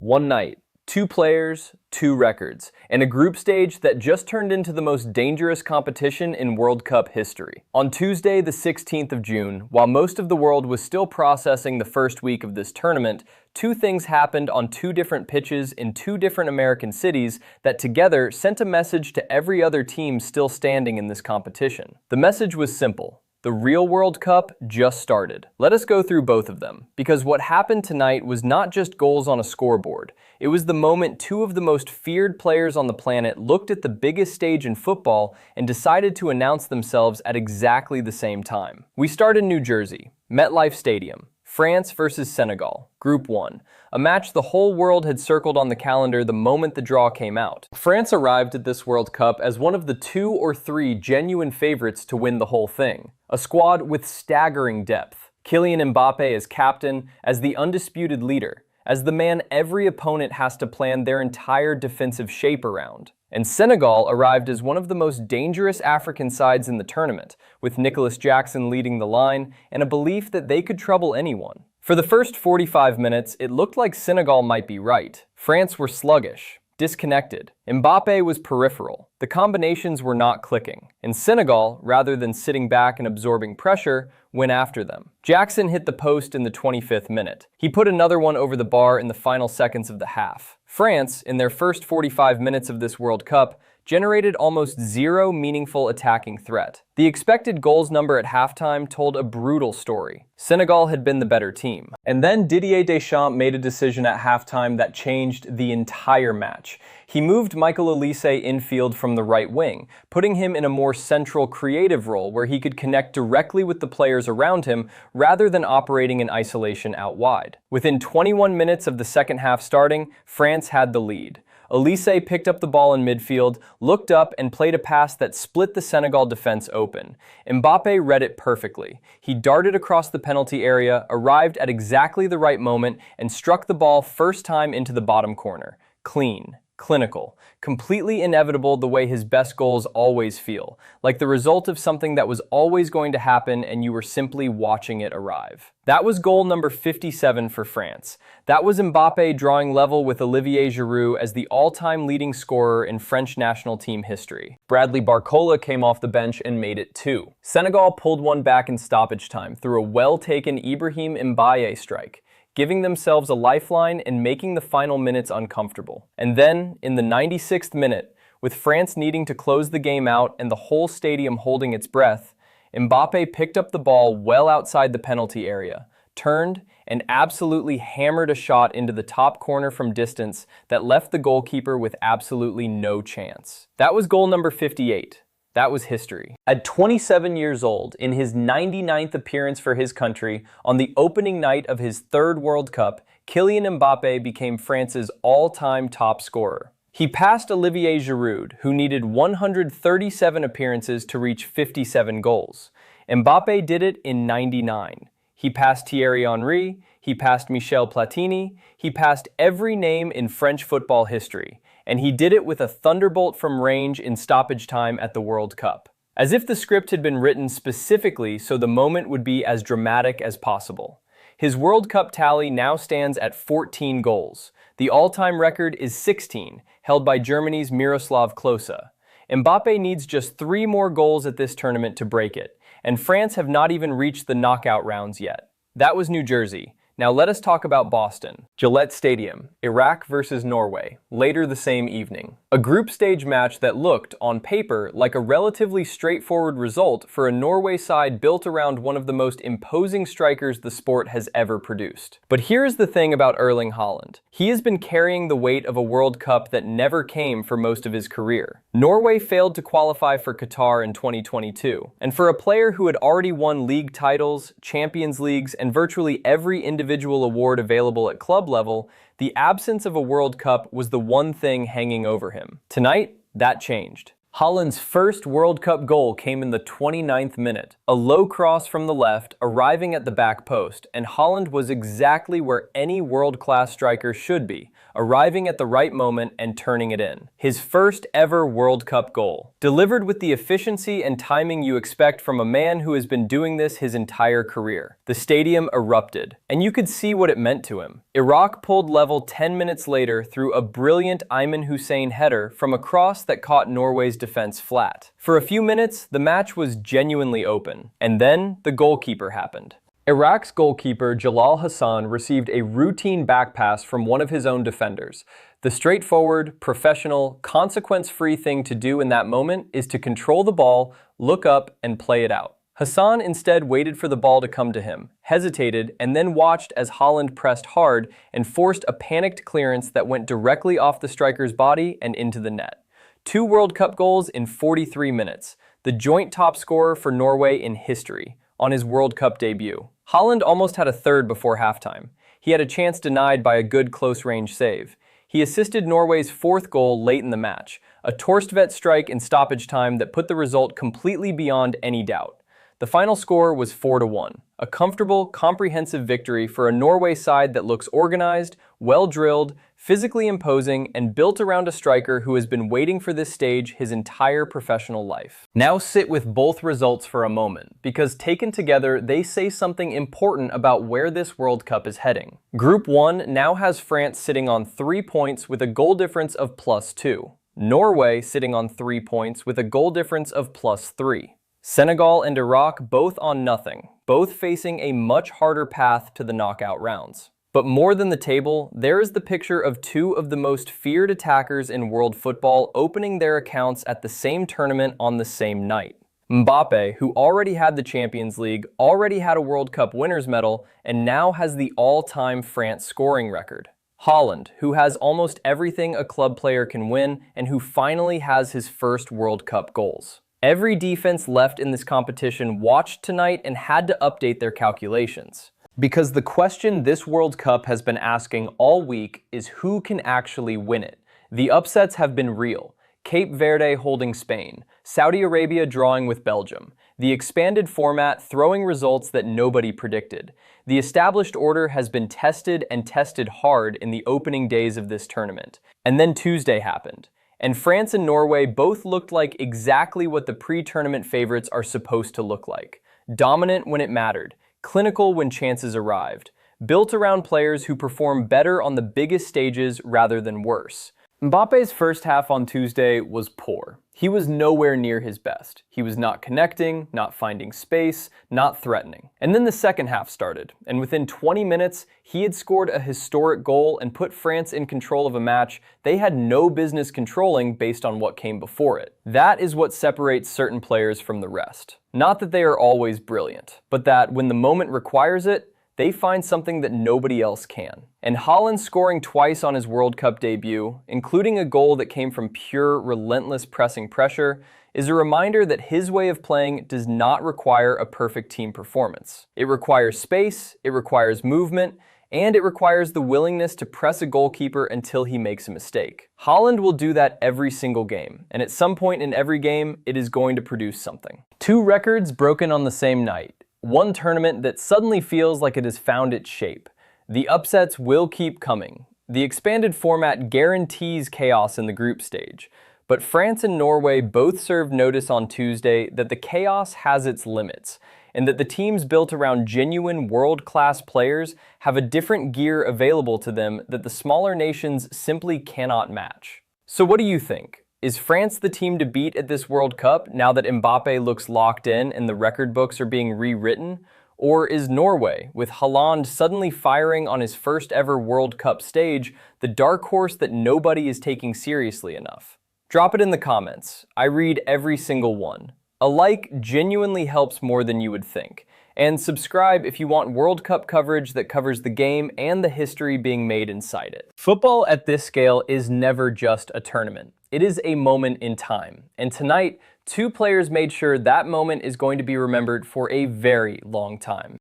One night, two players, two records, and a group stage that just turned into the most dangerous competition in World Cup history. On Tuesday, the 16th of June, while most of the world was still processing the first week of this tournament, two things happened on two different pitches in two different American cities that together sent a message to every other team still standing in this competition. The message was simple. The real World Cup just started. Let us go through both of them, because what happened tonight was not just goals on a scoreboard. It was the moment two of the most feared players on the planet looked at the biggest stage in football and decided to announce themselves at exactly the same time. We start in New Jersey, MetLife Stadium. France versus Senegal, Group 1, a match the whole world had circled on the calendar the moment the draw came out. France arrived at this World Cup as one of the 2 or 3 genuine favorites to win the whole thing. A squad with staggering depth. Kylian Mbappe as captain, as the undisputed leader, as the man every opponent has to plan their entire defensive shape around. And Senegal arrived as one of the most dangerous African sides in the tournament, with Nicolas Jackson leading the line and a belief that they could trouble anyone. For the first 45 minutes, it looked like Senegal might be right. France were sluggish, disconnected. Mbappe was peripheral. The combinations were not clicking. And Senegal, rather than sitting back and absorbing pressure, went after them. Jackson hit the post in the 25th minute. He put another one over the bar in the final seconds of the half. France, in their first 45 minutes of this World Cup, generated almost zero meaningful attacking threat. The expected goals number at halftime told a brutal story. Senegal had been the better team. And then Didier Deschamps made a decision at halftime that changed the entire match. He moved Michael Olise infield from the right wing, putting him in a more central creative role where he could connect directly with the players around him rather than operating in isolation out wide. Within 21 minutes of the second half starting, France had the lead. Olise picked up the ball in midfield, looked up, and played a pass that split the Senegal defense open. Mbappe read it perfectly. He darted across the penalty area, arrived at exactly the right moment, and struck the ball first time into the bottom corner. Clean. Clinical, completely inevitable the way his best goals always feel, like the result of something that was always going to happen and you were simply watching it arrive. That was goal number 57 for France. That was Mbappe drawing level with Olivier Giroud as the all-time leading scorer in French national team history. Bradley Barcola came off the bench and made it 2. Senegal pulled one back in stoppage time through a well-taken Ibrahim Mbaye strike, giving themselves a lifeline and making the final minutes uncomfortable. And then, in the 96th minute, with France needing to close the game out and the whole stadium holding its breath, Mbappe picked up the ball well outside the penalty area, turned, and absolutely hammered a shot into the top corner from distance that left the goalkeeper with absolutely no chance. That was goal number 58. That was history. At 27 years old, in his 99th appearance for his country, on the opening night of his 3rd World Cup, Kylian Mbappe became France's all-time top scorer. He passed Olivier Giroud, who needed 137 appearances to reach 57 goals. Mbappe did it in 99. He passed Thierry Henry, he passed Michel Platini, he passed every name in French football history. And he did it with a thunderbolt from range in stoppage time at the World Cup. As if the script had been written specifically so the moment would be as dramatic as possible. His World Cup tally now stands at 14 goals. The all-time record is 16, held by Germany's Miroslav Klose. Mbappe needs just 3 more goals at this tournament to break it, and France have not even reached the knockout rounds yet. That was New Jersey. Now let us talk about Boston. Gillette Stadium, Iraq versus Norway, later the same evening. A group stage match that looked, on paper, like a relatively straightforward result for a Norway side built around one of the most imposing strikers the sport has ever produced. But here's the thing about Erling Haaland. He has been carrying the weight of a World Cup that never came for most of his career. Norway failed to qualify for Qatar in 2022, and for a player who had already won league titles, Champions Leagues, and virtually every individual award available at club level, the absence of a World Cup was the one thing hanging over him. Tonight, that changed. Haaland's first World Cup goal came in the 29th minute. A low cross from the left, arriving at the back post, and Haaland was exactly where any world-class striker should be, arriving at the right moment and turning it in. His first ever World Cup goal, delivered with the efficiency and timing you expect from a man who has been doing this his entire career. The stadium erupted, and you could see what it meant to him. Iraq pulled level 10 minutes later through a brilliant Ayman Hussein header from a cross that caught Norway's defense flat. For a few minutes, the match was genuinely open, and then the goalkeeper happened. Iraq's goalkeeper Jalal Hassan received a routine back pass from one of his own defenders. The straightforward, professional, consequence-free thing to do in that moment is to control the ball, look up, and play it out. Hassan instead waited for the ball to come to him, hesitated, and then watched as Haaland pressed hard and forced a panicked clearance that went directly off the striker's body and into the net. 2 World Cup goals in 43 minutes, the joint top scorer for Norway in history, on his World Cup debut. Haaland almost had a third before halftime. He had a chance denied by a good close-range save. He assisted Norway's 4th goal late in the match, a Torstvedt strike in stoppage time that put the result completely beyond any doubt. The final score was 4-1, a comfortable, comprehensive victory for a Norway side that looks organized, well-drilled, physically imposing, and built around a striker who has been waiting for this stage his entire professional life. Now sit with both results for a moment, because taken together, they say something important about where this World Cup is heading. Group 1 now has France sitting on 3 points with a goal difference of +2. Norway sitting on 3 points with a goal difference of +3. Senegal and Iraq both on nothing, both facing a much harder path to the knockout rounds. But more than the table, there is the picture of 2 of the most feared attackers in world football opening their accounts at the same tournament on the same night. Mbappe, who already had the Champions League, already had a World Cup winner's medal, and now has the all-time France scoring record. Haaland, who has almost everything a club player can win, and who finally has his first World Cup goals. Every defense left in this competition watched tonight and had to update their calculations. Because the question this World Cup has been asking all week is who can actually win it. The upsets have been real. Cape Verde holding Spain, Saudi Arabia drawing with Belgium, the expanded format throwing results that nobody predicted. The established order has been tested and tested hard in the opening days of this tournament. And then Tuesday happened. And France and Norway both looked like exactly what the pre-tournament favorites are supposed to look like. Dominant when it mattered, clinical when chances arrived, built around players who perform better on the biggest stages rather than worse. Mbappe's first half on Tuesday was poor. He was nowhere near his best. He was not connecting, not finding space, not threatening. And then the second half started, and within 20 minutes, he had scored a historic goal and put France in control of a match they had no business controlling based on what came before it. That is what separates certain players from the rest. Not that they are always brilliant, but that when the moment requires it, they find something that nobody else can. And Haaland scoring twice on his World Cup debut, including a goal that came from pure, relentless pressing pressure, is a reminder that his way of playing does not require a perfect team performance. It requires space, it requires movement, and it requires the willingness to press a goalkeeper until he makes a mistake. Haaland will do that every single game, and at some point in every game, it is going to produce something. 2 records broken on the same night. One tournament that suddenly feels like it has found its shape. The upsets will keep coming. The expanded format guarantees chaos in the group stage. But France and Norway both served notice on Tuesday that the chaos has its limits, and that the teams built around genuine world-class players have a different gear available to them that the smaller nations simply cannot match. So what do you think? Is France the team to beat at this World Cup now that Mbappe looks locked in and the record books are being rewritten? Or is Norway, with Haaland suddenly firing on his first ever World Cup stage, the dark horse that nobody is taking seriously enough? Drop it in the comments. I read every single one. A like genuinely helps more than you would think. And subscribe if you want World Cup coverage that covers the game and the history being made inside it. Football at this scale is never just a tournament. It is a moment in time. And tonight, 2 players made sure that moment is going to be remembered for a very long time.